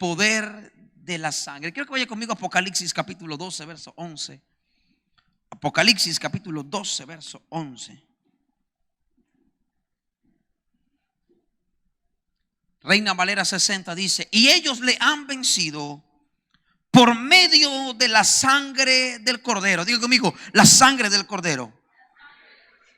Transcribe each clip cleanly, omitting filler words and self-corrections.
poder de la sangre. Quiero que vaya conmigo a Apocalipsis capítulo 12, verso 11. Apocalipsis capítulo 12, verso 11. Reina Valera 60 dice: y ellos le han vencido por medio de la sangre del Cordero. Diga conmigo, la sangre del Cordero.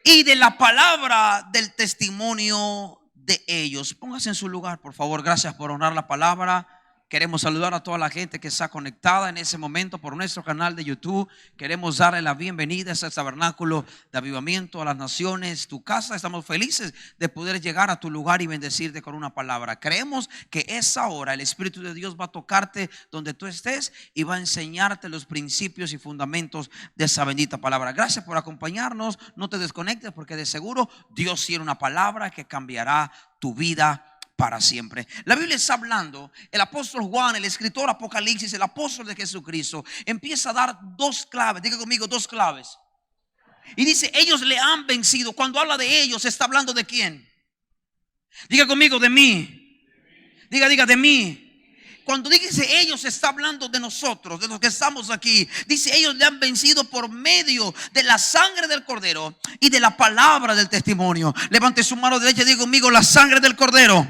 Y de la palabra del testimonio de ellos. Póngase en su lugar, por favor. Gracias por honrar la palabra. Queremos saludar a toda la gente que está conectada en ese momento por nuestro canal de YouTube. Queremos darle la bienvenida a este tabernáculo de avivamiento a las naciones, tu casa. Estamos felices de poder llegar a tu lugar y bendecirte con una palabra. Creemos que esa hora el Espíritu de Dios va a tocarte donde tú estés y va a enseñarte los principios y fundamentos de esa bendita palabra. Gracias por acompañarnos. No te desconectes, porque de seguro Dios tiene una palabra que cambiará tu vida para siempre. La Biblia está hablando, el apóstol Juan, el escritor Apocalipsis, el apóstol de Jesucristo, empieza a dar dos claves. Diga conmigo, dos claves. Y dice: ellos le han vencido. Cuando habla de ellos, está hablando de quién. Diga conmigo, de mí. Diga de mí. Cuando dice ellos, está hablando de nosotros, de los que estamos aquí. Dice: ellos le han vencido por medio de la sangre del Cordero y de la palabra del testimonio. Levante su mano derecha y diga conmigo: la sangre del Cordero.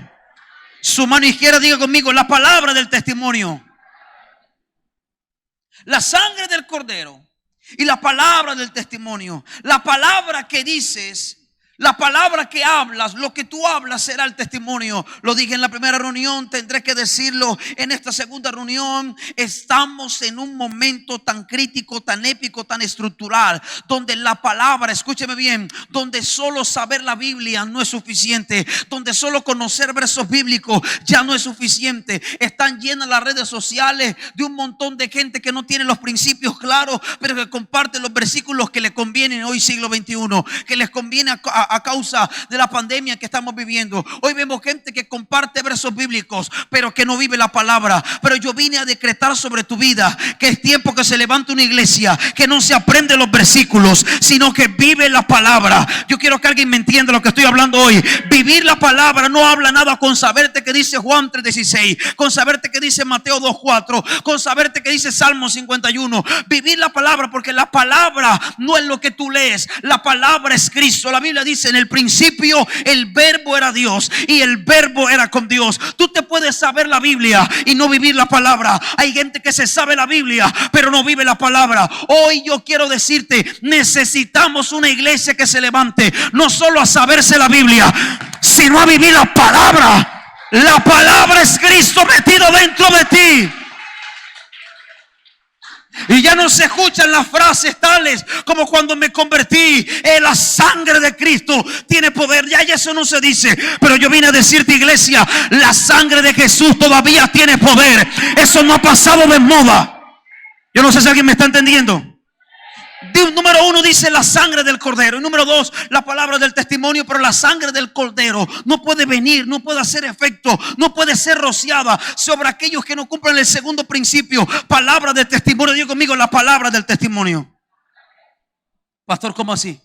Su mano izquierda, diga conmigo: la palabra del testimonio. La sangre del Cordero y la palabra del testimonio. La palabra que dices, la palabra que hablas, lo que tú hablas será el testimonio. Lo dije en la primera reunión, tendré que decirlo en esta segunda reunión. Estamos en un momento tan crítico, tan épico, tan estructural, donde la palabra, escúcheme bien, donde solo saber la Biblia no es suficiente, donde solo conocer versos bíblicos ya no es suficiente. Están llenas las redes sociales de un montón de gente que no tiene los principios claros, pero que comparte los versículos que le convienen hoy siglo XXI, que les conviene a causa de la pandemia que estamos viviendo. Hoy vemos gente que comparte versos bíblicos, pero que no vive la palabra. Pero yo vine a decretar sobre tu vida que es tiempo que se levante una iglesia que no se aprende los versículos, sino que vive la palabra. Yo quiero que alguien me entienda lo que estoy hablando hoy. Vivir la palabra no habla nada con saberte que dice Juan 3:16, con saberte que dice Mateo 2:4, con saberte que dice Salmo 51. Vivir la palabra, porque la palabra no es lo que tú lees, la palabra es Cristo. La Biblia dice: en el principio el verbo era Dios y el verbo era con Dios. Tú te puedes saber la Biblia y no vivir la palabra. Hay gente que se sabe la Biblia pero no vive la palabra. Hoy yo quiero decirte: necesitamos una iglesia que se levante no solo a saberse la Biblia, sino a vivir la palabra. La palabra es Cristo metido dentro de ti. Y ya no se escuchan las frases tales como cuando me convertí. La sangre de Cristo tiene poder. Ya eso no se dice. Pero yo vine a decirte, iglesia, la sangre de Jesús todavía tiene poder. Eso no ha pasado de moda. Yo no sé si alguien me está entendiendo. Número uno dice la sangre del Cordero. Y número dos, la palabra del testimonio. Pero la sangre del Cordero no puede venir, no puede hacer efecto, no puede ser rociada sobre aquellos que no cumplen el segundo principio. Palabra del testimonio. Digo conmigo, la palabra del testimonio. Pastor, ¿cómo así?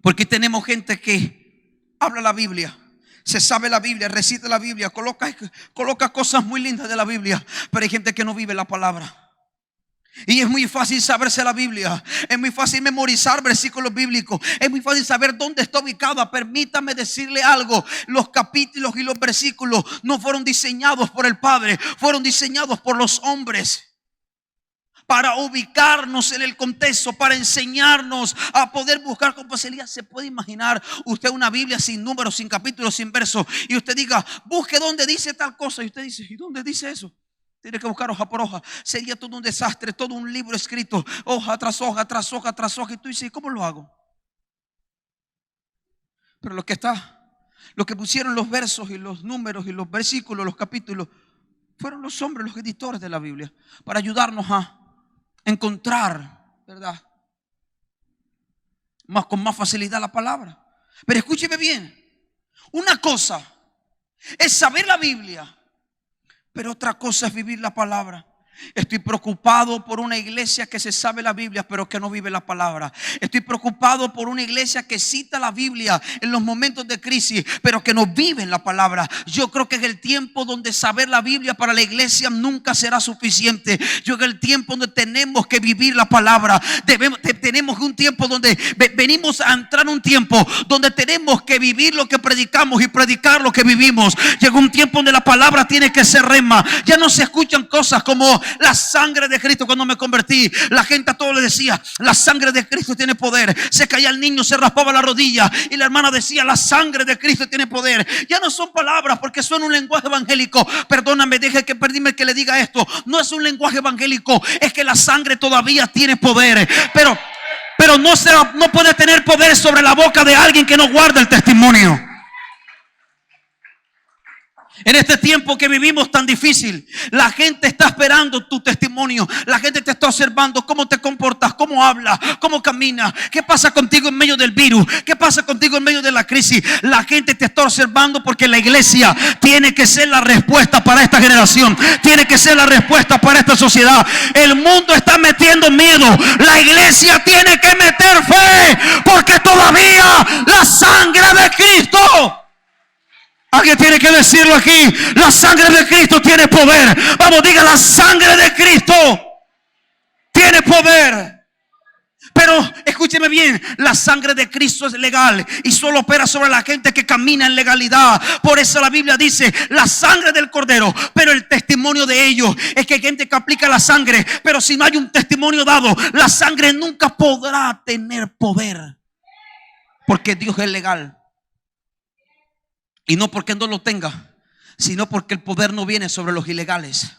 Porque tenemos gente que habla la Biblia, se sabe la Biblia, recita la Biblia, coloca cosas muy lindas de la Biblia, pero hay gente que no vive la palabra. Y es muy fácil saberse la Biblia, es muy fácil memorizar versículos bíblicos, es muy fácil saber dónde está ubicada. Permítame decirle algo: los capítulos y los versículos no fueron diseñados por el Padre, fueron diseñados por los hombres para ubicarnos en el contexto, para enseñarnos a poder buscar con facilidad. ¿Se puede imaginar usted una Biblia sin números, sin capítulos, sin versos, y usted diga: busque dónde dice tal cosa? Y usted dice: ¿y dónde dice eso? Tiene que buscar hoja por hoja. Sería todo un desastre, todo un libro escrito, hoja tras hoja, tras hoja, tras hoja. Y tú dices: ¿cómo lo hago? Pero lo que pusieron los versos y los números y los versículos, los capítulos, fueron los hombres, los editores de la Biblia, para ayudarnos a encontrar, ¿verdad?, con más facilidad la palabra. Pero escúcheme bien: una cosa es saber la Biblia, pero otra cosa es vivir la palabra. Estoy preocupado por una iglesia que se sabe la Biblia pero que no vive la palabra. Estoy preocupado por una iglesia que cita la Biblia en los momentos de crisis pero que no vive la palabra. Yo creo que es el tiempo donde saber la Biblia para la iglesia nunca será suficiente. Yo creo que es el tiempo donde tenemos que vivir la palabra. Tenemos un tiempo donde venimos a entrar un tiempo donde tenemos que vivir lo que predicamos y predicar lo que vivimos. Llegó un tiempo donde la palabra tiene que ser rema. Ya no se escuchan cosas como la sangre de Cristo. Cuando me convertí, la gente a todos le decía: la sangre de Cristo tiene poder. Se caía el niño, se raspaba la rodilla y la hermana decía: la sangre de Cristo tiene poder. Ya no son palabras porque suena un lenguaje evangélico. Perdóname, permíteme que le diga esto. No es un lenguaje evangélico, es que la sangre todavía tiene poder. Pero no puede tener poder sobre la boca de alguien que no guarda el testimonio. En este tiempo que vivimos tan difícil, la gente está esperando tu testimonio. La gente te está observando cómo te comportas, cómo hablas, cómo caminas. ¿Qué pasa contigo en medio del virus? ¿Qué pasa contigo en medio de la crisis? La gente te está observando porque la iglesia tiene que ser la respuesta para esta generación. Tiene que ser la respuesta para esta sociedad. El mundo está metiendo miedo. La iglesia tiene que meter fe porque todavía la sangre de Cristo. Alguien tiene que decirlo aquí. La sangre de Cristo tiene poder. Vamos, diga: la sangre de Cristo tiene poder. Pero escúcheme bien, la sangre de Cristo es legal y solo opera sobre la gente que camina en legalidad. Por eso la Biblia dice: la sangre del Cordero. Pero el testimonio de ellos es que hay gente que aplica la sangre, pero si no hay un testimonio dado, la sangre nunca podrá tener poder, porque Dios es legal. Y no porque no lo tenga, sino porque el poder no viene sobre los ilegales.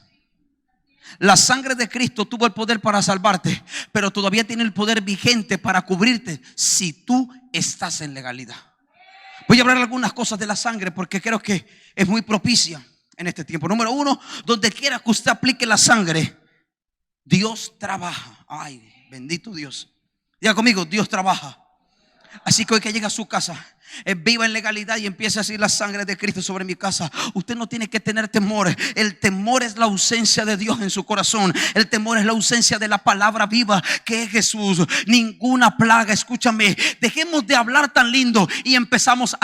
La sangre de Cristo tuvo el poder para salvarte, pero todavía tiene el poder vigente para cubrirte si tú estás en legalidad. Voy a hablar algunas cosas de la sangre porque creo que es muy propicia en este tiempo. Número uno, donde quiera que usted aplique la sangre, Dios trabaja. Ay, bendito Dios. Diga conmigo: Dios trabaja. Así que hoy que llega a su casa, viva en legalidad y empieza a decir: la sangre de Cristo sobre mi casa. Usted no tiene que tener temor. El temor es la ausencia de Dios en su corazón. El temor es la ausencia de la palabra viva que es Jesús. Ninguna plaga, escúchame, dejemos de hablar tan lindo y empecemos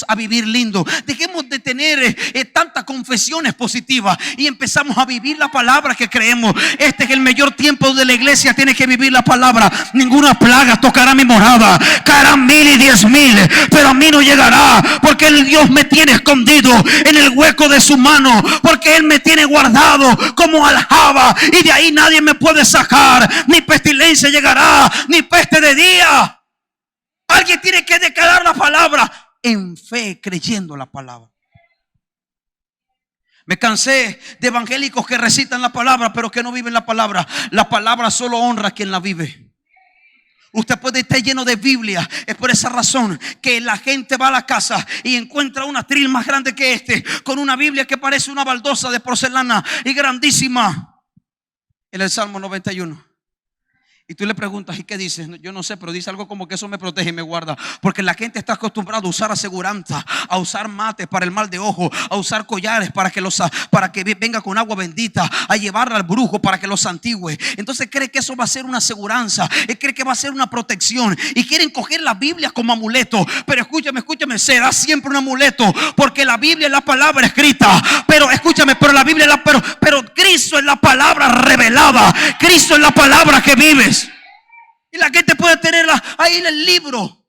a vivir lindo. Dejemos de tener tantas confesiones positivas y empezamos a vivir la palabra que creemos. Este es el mayor tiempo de la iglesia. Tiene que vivir la palabra. Ninguna plaga tocará mi morada. Caerán 1000 y 10,000, pero a mí no llegará, porque el Dios me tiene escondido en el hueco de su mano, porque Él me tiene guardado como aljaba, y de ahí nadie me puede sacar. Ni pestilencia llegará, ni peste de día. Alguien tiene que declarar la palabra en fe, creyendo la palabra. Me cansé de evangélicos que recitan la palabra pero que no viven la palabra. La palabra solo honra a quien la vive. Usted puede estar lleno de Biblia. Es por esa razón que la gente va a la casa y encuentra un atril más grande que este, con una Biblia que parece una baldosa de porcelana y grandísima. En el Salmo 91. Y tú le preguntas: ¿y qué dice? Yo no sé, pero dice algo como que eso me protege y me guarda. Porque la gente está acostumbrada a usar aseguranza, a usar mates para el mal de ojo, a usar collares para que venga con agua bendita, a llevarla al brujo para que lo santigüe. Entonces cree que eso va a ser una aseguranza, cree que va a ser una protección y quieren coger la Biblia como amuleto. Pero escúchame, será siempre un amuleto, porque la Biblia es la palabra escrita. Pero escúchame, pero la Biblia pero Cristo es la palabra revelada. Cristo es la palabra que vives. Y la gente puede tenerla ahí en el libro.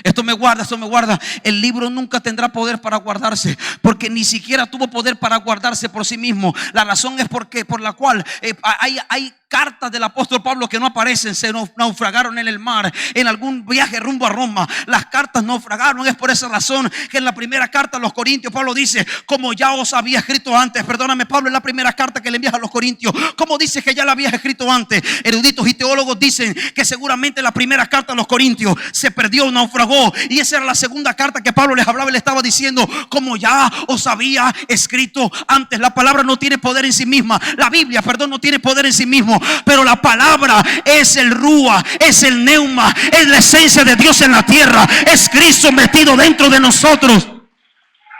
Esto me guarda. El libro nunca tendrá poder para guardarse, porque ni siquiera tuvo poder para guardarse por sí mismo. La razón es por la cual hay cartas del apóstol Pablo que no aparecen. Se naufragaron en el mar en algún viaje rumbo a Roma. Las cartas naufragaron. Es por esa razón que en la primera carta a los Corintios Pablo dice: como ya os había escrito antes. Perdóname, Pablo, en la primera carta que le envías a los Corintios, ¿cómo dice que ya la habías escrito antes? Eruditos y teólogos dicen que seguramente la primera carta a los Corintios se perdió, naufragó, y esa era la segunda carta que Pablo les hablaba y le estaba diciendo: como ya os había escrito antes. La palabra no tiene poder en sí misma. La Biblia, no tiene poder en sí mismo. Pero la palabra es el Rúa, es el Neuma, es la esencia de Dios en la tierra. Es Cristo metido dentro de nosotros.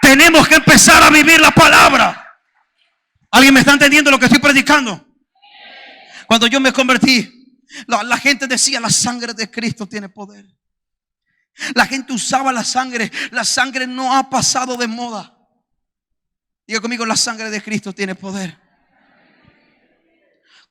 Tenemos que empezar a vivir la palabra. ¿Alguien me está entendiendo lo que estoy predicando? Cuando yo me convertí, la gente decía: la sangre de Cristo tiene poder. La gente usaba la sangre. La sangre no ha pasado de moda. Diga conmigo: la sangre de Cristo tiene poder.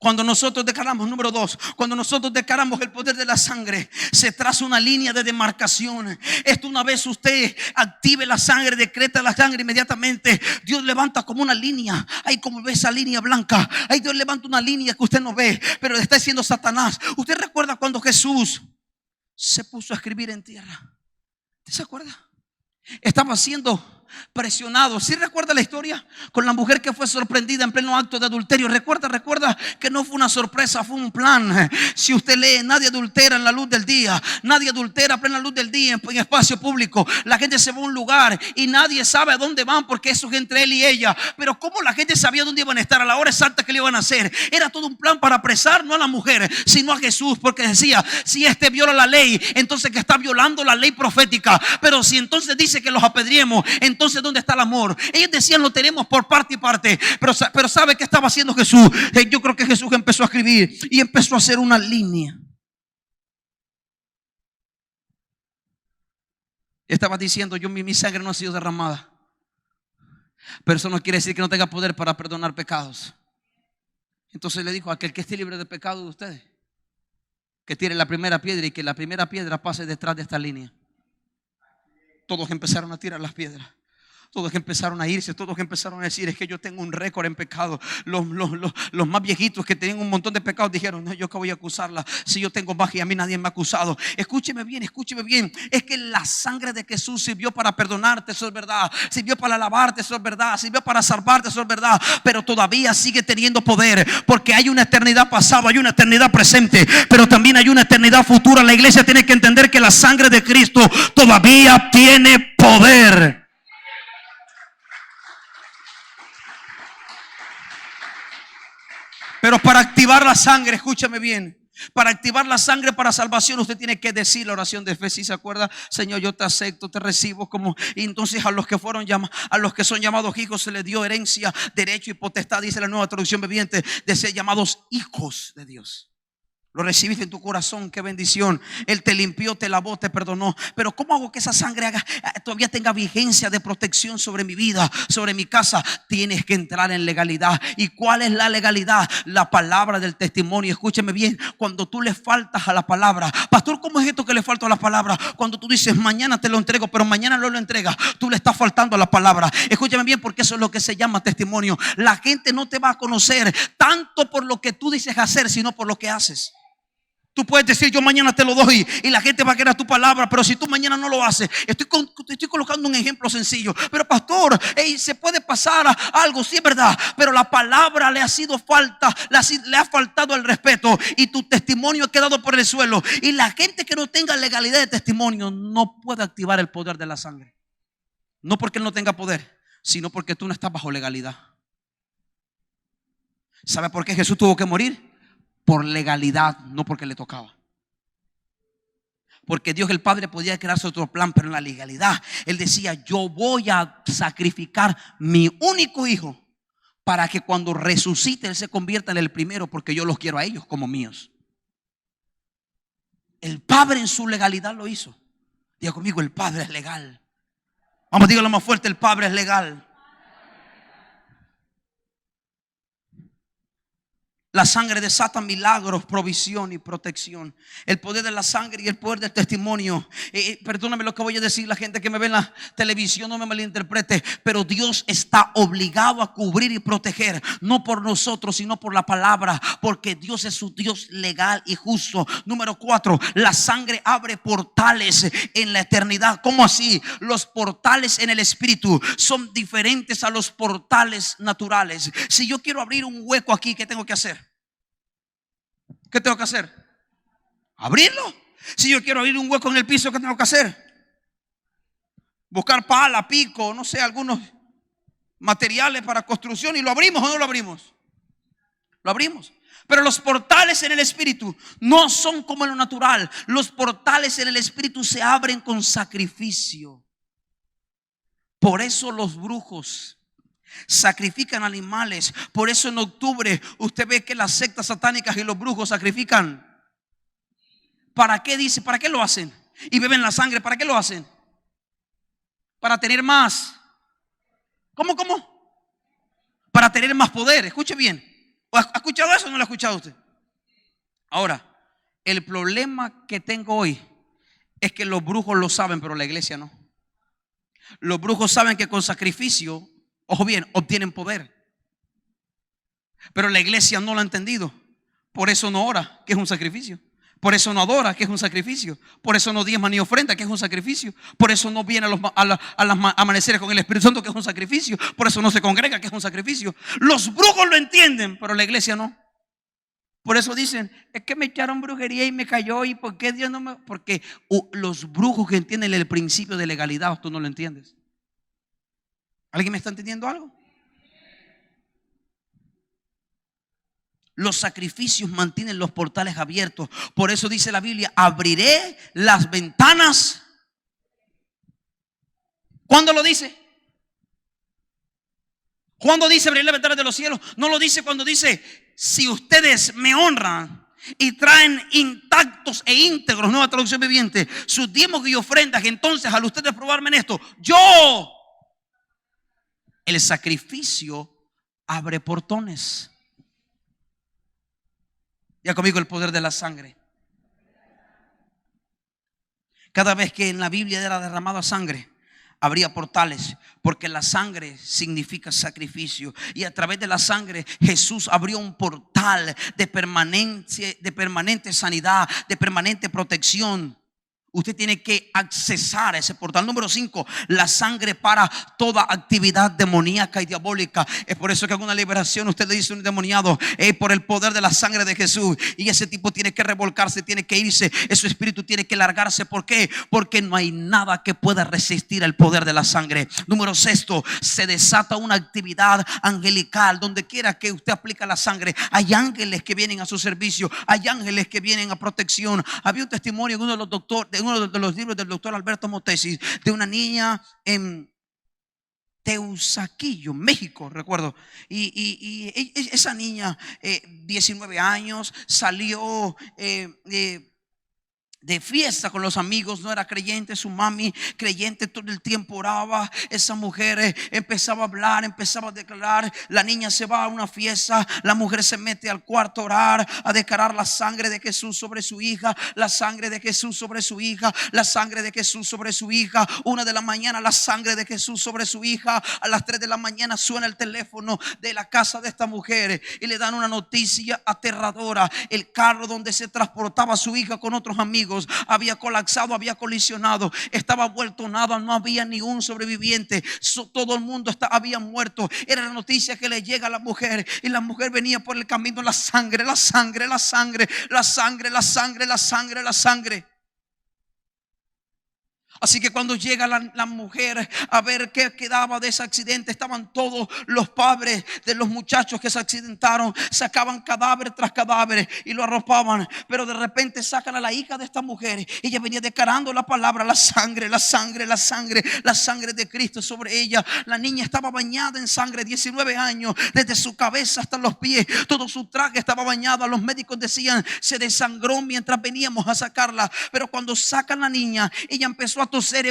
Cuando nosotros declaramos, número 2, cuando nosotros declaramos el poder de la sangre, se traza una línea de demarcación. Esto, una vez usted active la sangre, decreta la sangre, inmediatamente Dios levanta como una línea. Ahí como ve esa línea blanca, ahí Dios levanta una línea que usted no ve, pero le está diciendo Satanás. ¿Usted recuerda cuando Jesús se puso a escribir en tierra? ¿Usted se acuerda? Estaba siendo presionado. ¿Sí recuerda la historia con la mujer que fue sorprendida en pleno acto de adulterio? Recuerda que no fue una sorpresa, fue un plan. Si usted lee, nadie adultera en la luz del día. Nadie adultera en plena luz del día en espacio público. La gente se va a un lugar y nadie sabe a dónde van, porque eso es entre él y ella. Pero ¿cómo la gente sabía dónde iban a estar a la hora exacta que le iban a hacer? Era todo un plan para apresar no a la mujer, sino a Jesús, porque decía: si este viola la ley, entonces que está violando la ley profética. Pero si entonces dice que los apedriemos, entonces ¿dónde está el amor? Ellos decían: lo tenemos por parte y parte. Pero ¿sabe qué estaba haciendo Jesús? Yo creo que Jesús empezó a escribir y empezó a hacer una línea. Estaba diciendo: mi sangre no ha sido derramada, pero eso no quiere decir que no tenga poder para perdonar pecados. Entonces le dijo: aquel que esté libre de pecado de ustedes, que tire la primera piedra, y que la primera piedra pase detrás de esta línea. Todos empezaron a tirar las piedras. Todos empezaron a irse, todos empezaron a decir: es que yo tengo un récord en pecado. Los más viejitos que tenían un montón de pecados dijeron: no, yo que voy a acusarla, si yo tengo más y a mí nadie me ha acusado. Escúcheme bien, es que la sangre de Jesús sirvió para perdonarte, eso es verdad. Sirvió para alabarte, eso es verdad. Sirvió para salvarte, eso es verdad. Pero todavía sigue teniendo poder, porque hay una eternidad pasada, hay una eternidad presente, pero también hay una eternidad futura. La iglesia tiene que entender que la sangre de Cristo todavía tiene poder. Pero para activar la sangre, escúchame bien, para activar la sangre para salvación, usted tiene que decir la oración de fe. Si se acuerda: Señor, yo te acepto, te recibo como. Y entonces a los que son llamados hijos se les dio herencia, derecho y potestad, dice la Nueva Traducción Viviente, de ser llamados hijos de Dios. Lo recibiste en tu corazón, qué bendición. Él te limpió, te lavó, te perdonó. Pero ¿cómo hago que esa sangre todavía tenga vigencia de protección sobre mi vida, sobre mi casa? Tienes que entrar en legalidad. ¿Y cuál es la legalidad? La palabra del testimonio. Escúcheme bien, cuando tú le faltas a la palabra: pastor, ¿cómo es esto que le falta a la palabra? Cuando tú dices: mañana te lo entrego, pero mañana no lo entregas, tú le estás faltando a la palabra. Escúchame bien, porque eso es lo que se llama testimonio. La gente no te va a conocer tanto por lo que tú dices hacer, sino por lo que haces. Tú puedes decir: yo mañana te lo doy, y la gente va a querer tu palabra, pero si tú mañana no lo haces. Estoy colocando un ejemplo sencillo. Pero pastor, se puede pasar a algo, sí es verdad, pero la palabra le ha faltado el respeto, y tu testimonio ha quedado por el suelo. Y la gente que no tenga legalidad de testimonio no puede activar el poder de la sangre. No porque él no tenga poder, sino porque tú no estás bajo legalidad. ¿Sabe por qué Jesús tuvo que morir? Por legalidad, no porque le tocaba. Porque Dios el Padre podía crearse otro plan, pero en la legalidad Él decía: yo voy a sacrificar mi único hijo para que cuando resucite Él se convierta en el primero, porque yo los quiero a ellos como míos. El Padre en su legalidad lo hizo. Diga conmigo: el Padre es legal. Vamos, dígalo más fuerte: el Padre es legal. La sangre desata milagros, provisión y protección. El poder de la sangre y el poder del testimonio. Perdóname lo que voy a decir, la gente que me ve en la televisión, no me malinterprete, pero Dios está obligado a cubrir y proteger, no por nosotros, sino por la palabra, porque Dios es un Dios legal y justo. Número 4, la sangre abre portales en la eternidad. ¿Cómo así? Los portales en el espíritu son diferentes a los portales naturales. Si yo quiero abrir un hueco aquí, ¿qué tengo que hacer? ¿Qué tengo que hacer? Abrirlo. Si yo quiero abrir un hueco en el piso, ¿qué tengo que hacer? Buscar pala, pico, no sé, algunos materiales para construcción, y lo abrimos o no lo abrimos. Lo abrimos. Pero los portales en el espíritu no son como en lo natural. Los portales en el espíritu se abren con sacrificio. Por eso los brujos Sacrifican animales. Por eso en octubre usted ve que las sectas satánicas y los brujos sacrifican. ¿Para qué dice? ¿Para qué lo hacen? Y beben la sangre. ¿Para qué lo hacen? Para tener más. ¿Cómo? Para tener más poder. Escuche bien. ¿Ha escuchado eso o no lo ha escuchado usted? Ahora, el problema que tengo hoy es que los brujos lo saben, pero la iglesia no. Los brujos saben que con sacrificio, ojo bien, obtienen poder. Pero la iglesia no lo ha entendido. Por eso no ora, que es un sacrificio. Por eso no adora, que es un sacrificio. Por eso no diezma ni ofrenda, que es un sacrificio. Por eso no viene a los amaneceres con el Espíritu Santo, que es un sacrificio. Por eso no se congrega, que es un sacrificio. Los brujos lo entienden, pero la iglesia no. Por eso dicen, es que me echaron brujería y me cayó. ¿Y por qué Dios no me...? Porque los brujos que entienden el principio de legalidad, tú no lo entiendes. ¿Alguien me está entendiendo algo? Los sacrificios mantienen los portales abiertos. Por eso dice la Biblia, abriré las ventanas. ¿Cuándo lo dice? ¿Cuándo dice abrir las ventanas de los cielos? No lo dice cuando dice, si ustedes me honran y traen intactos e íntegros, nueva traducción viviente, sus diezmos y ofrendas, entonces al ustedes probarme en esto, yo, el sacrificio abre portones. Ya conmigo, el poder de la sangre. Cada vez que en la Biblia era derramada sangre, habría portales, porque la sangre significa sacrificio. Y a través de la sangre Jesús abrió un portal de permanente sanidad, de permanente protección. Usted tiene que accesar a ese portal. Número 5, la sangre para toda actividad demoníaca y diabólica. Es por eso que en una liberación usted le dice a un endemoniado, por el poder de la sangre de Jesús. Y ese tipo tiene que revolcarse, tiene que irse. Ese espíritu tiene que largarse. ¿Por qué? Porque no hay nada que pueda resistir el poder de la sangre. Número 6, se desata una actividad angelical. Donde quiera que usted aplica la sangre, hay ángeles que vienen a su servicio. Hay ángeles que vienen a protección. Había un testimonio en uno de los libros del doctor Alberto Motesi, de una niña en Teusaquillo, México, recuerdo. Y esa niña, 19 años, salió de fiesta con los amigos, no era creyente. Su mami creyente, todo el tiempo oraba. Esa mujer empezaba a hablar, empezaba a declarar. La niña se va a una fiesta, la mujer se mete al cuarto a orar, a declarar la sangre de Jesús sobre su hija, la sangre de Jesús sobre su hija, la sangre de Jesús sobre su hija. 1 de la mañana, la sangre de Jesús sobre su hija. A las 3 de la mañana suena el teléfono de la casa de esta mujer y le dan una noticia aterradora. El carro donde se transportaba a su hija con otros amigos había colapsado, había colisionado, estaba vuelto nada, no había ni un sobreviviente. Todo el mundo había muerto. Era la noticia que le llega a la mujer, y la mujer venía por el camino, la sangre, la sangre, la sangre, la sangre, la sangre, la sangre, la sangre. Así que cuando llega la mujer a ver qué quedaba de ese accidente, estaban todos los padres de los muchachos que se accidentaron, sacaban cadáver tras cadáver y lo arropaban. Pero de repente sacan a la hija de esta mujer. Ella venía declarando la palabra, la sangre, la sangre, la sangre, la sangre de Cristo sobre ella. La niña estaba bañada en sangre, 19 años, desde su cabeza hasta los pies. Todo su traje estaba bañado. Los médicos decían, se desangró mientras veníamos a sacarla. Pero cuando sacan a la niña, ella empezó a toser,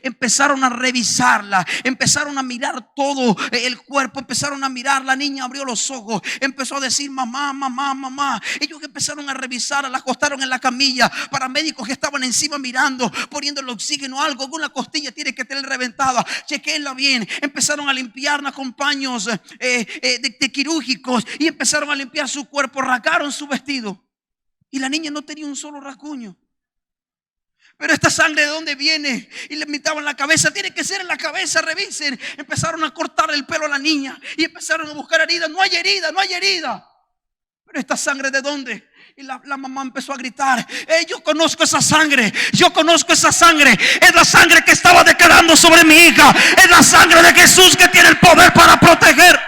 empezaron a revisarla, empezaron a mirar todo el cuerpo, empezaron a mirar. La niña abrió los ojos, empezó a decir mamá, mamá, mamá. Ellos empezaron a revisar, la acostaron en la camilla. Paramédicos que estaban encima mirando, poniendo el oxígeno, algo, alguna costilla tiene que tener reventada, chequenla bien. Empezaron a limpiarla con paños de quirúrgicos y empezaron a limpiar su cuerpo, rasgaron su vestido y la niña no tenía un solo rasguño. Pero esta sangre, ¿de dónde viene? Y le mitaban la cabeza. Tiene que ser en la cabeza, revisen. Empezaron a cortar el pelo a la niña y empezaron a buscar heridas. No hay herida, no hay herida. Pero esta sangre, ¿de dónde? Y la mamá empezó a gritar, yo conozco esa sangre, yo conozco esa sangre. Es la sangre que estaba declarando sobre mi hija. Es la sangre de Jesús que tiene el poder para proteger.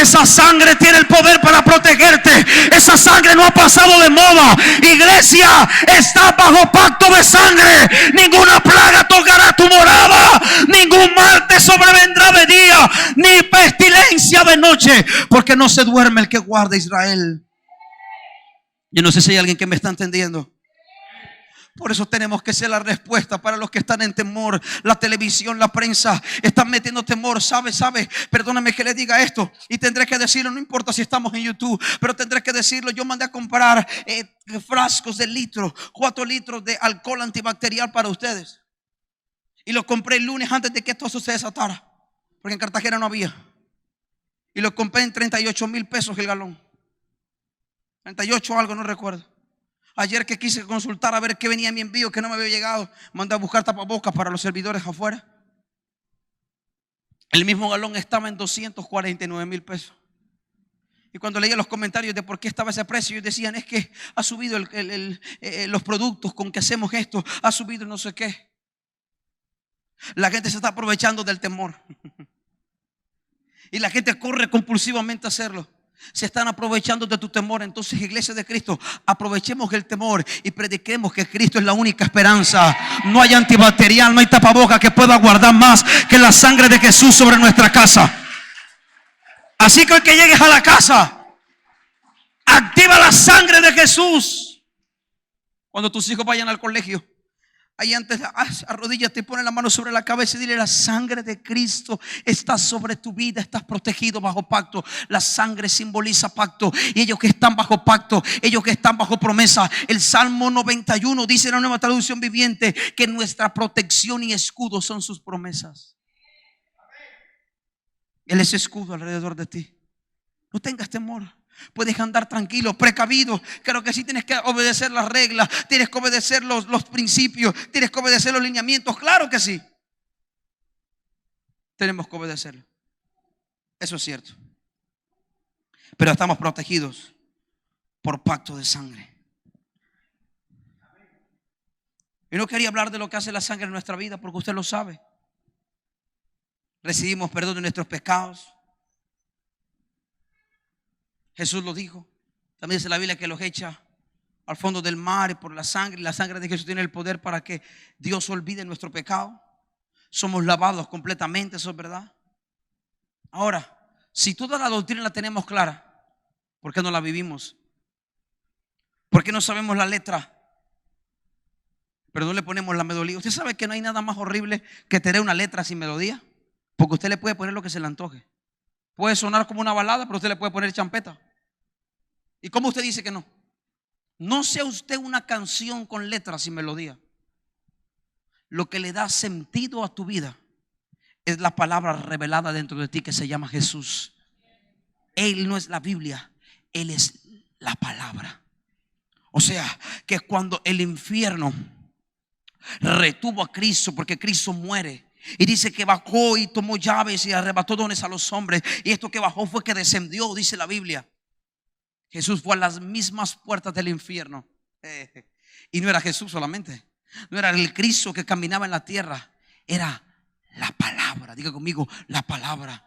Esa sangre tiene el poder para protegerte. Esa sangre no ha pasado de moda. Iglesia, está bajo pacto de sangre. Ninguna plaga tocará tu morada. Ningún mal te sobrevendrá de día, ni pestilencia de noche, porque no se duerme el que guarda Israel. Yo no sé si hay alguien que me está entendiendo. Por eso tenemos que ser la respuesta para los que están en temor. La televisión, la prensa están metiendo temor. ¿Sabe? Perdóname que le diga esto y tendré que decirlo. No importa si estamos en YouTube, pero tendré que decirlo. Yo mandé a comprar frascos de 4 litros de alcohol antibacterial para ustedes. Y lo compré el lunes antes de que esto se desatara, porque en Cartagena no había. Y lo compré en 38,000 pesos el galón. 38 algo, no recuerdo. Ayer que quise consultar a ver qué venía en mi envío, que no me había llegado, mandé a buscar tapabocas para los servidores afuera. El mismo galón estaba en 249,000 pesos. Y cuando leía los comentarios de por qué estaba ese precio, ellos decían: es que ha subido los productos con que hacemos esto, ha subido no sé qué. La gente se está aprovechando del temor. Y la gente corre compulsivamente a hacerlo. Se están aprovechando de tu temor. Entonces, iglesia de Cristo, aprovechemos el temor y prediquemos que Cristo es la única esperanza. No hay antibacterial, no hay tapaboca que pueda guardar más que la sangre de Jesús sobre nuestra casa. Así que hoy que llegues a la casa, activa la sangre de Jesús. Cuando tus hijos vayan al colegio, ahí antes arrodíllate y pone la mano sobre la cabeza y dile: la sangre de Cristo está sobre tu vida, estás protegido bajo pacto. La sangre simboliza pacto, y ellos que están bajo pacto, ellos que están bajo promesa. El Salmo 91 dice en la Nueva Traducción Viviente que nuestra protección y escudo son sus promesas. Él es escudo alrededor de ti. No tengas temor. Puedes andar tranquilo, precavido. Claro que sí, tienes que obedecer las reglas, tienes que obedecer los principios, tienes que obedecer los lineamientos. Claro que sí, tenemos que obedecerlo. Eso es cierto. Pero estamos protegidos por pacto de sangre. Y no quería hablar de lo que hace la sangre en nuestra vida, porque usted lo sabe. Recibimos perdón de nuestros pecados. Jesús lo dijo. También dice la Biblia que los echa al fondo del mar y por la sangre. Y la sangre de Jesús tiene el poder para que Dios olvide nuestro pecado. Somos lavados completamente, eso es verdad. Ahora, si toda la doctrina la tenemos clara, ¿por qué no la vivimos? ¿Por qué no sabemos la letra, pero no le ponemos la melodía? Usted sabe que no hay nada más horrible que tener una letra sin melodía, porque usted le puede poner lo que se le antoje. Puede sonar como una balada, pero usted le puede poner champeta. ¿Y cómo usted dice que no? No sea usted una canción con letras sin melodía. Lo que le da sentido a tu vida es la palabra revelada dentro de ti, que se llama Jesús. Él no es la Biblia, Él es la palabra. O sea, que cuando el infierno retuvo a Cristo, porque Cristo muere, y dice que bajó y tomó llaves y arrebató dones a los hombres, y esto que bajó fue que descendió, dice la Biblia. Jesús fue a las mismas puertas del infierno. Y no era Jesús solamente, no era el Cristo que caminaba en la tierra, era la palabra. Diga conmigo, la palabra.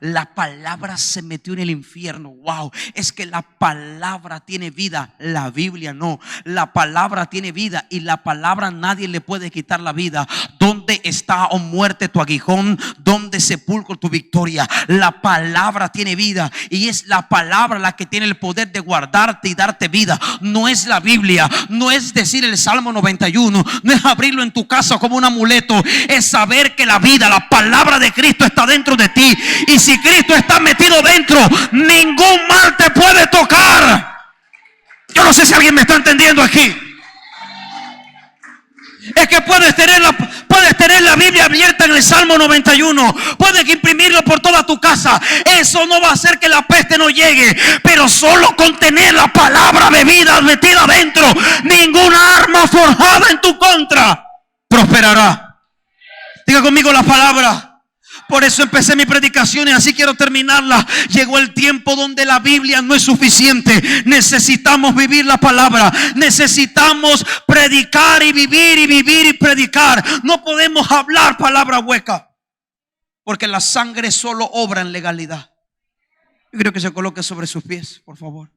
La palabra se metió en el infierno. Wow, es que la palabra tiene vida, la Biblia no. La palabra tiene vida y la palabra nadie le puede quitar la vida. ¿Dónde está, oh muerte, tu aguijón? ¿Dónde, sepulcro, tu victoria? La palabra tiene vida y es la palabra la que tiene el poder de guardarte y darte vida. No es la Biblia, no es decir el Salmo 91, no es abrirlo en tu casa como un amuleto. Es saber que la vida, la palabra de Cristo está dentro de ti. Y si Cristo está metido dentro, ningún mal te puede tocar. Yo no sé si alguien me está entendiendo aquí. Es que puedes tener la Biblia abierta en el Salmo 91. Puedes imprimirlo por toda tu casa. Eso no va a hacer que la peste no llegue. Pero solo con tener la palabra de vida metida adentro, ninguna arma forjada en tu contra prosperará. Diga conmigo la palabra. Por eso empecé mi predicación y así quiero terminarla. Llegó el tiempo donde la Biblia no es suficiente. Necesitamos vivir la palabra. Necesitamos predicar y vivir y predicar. No podemos hablar palabra hueca, porque la sangre solo obra en legalidad. Yo creo que se coloque sobre sus pies, por favor.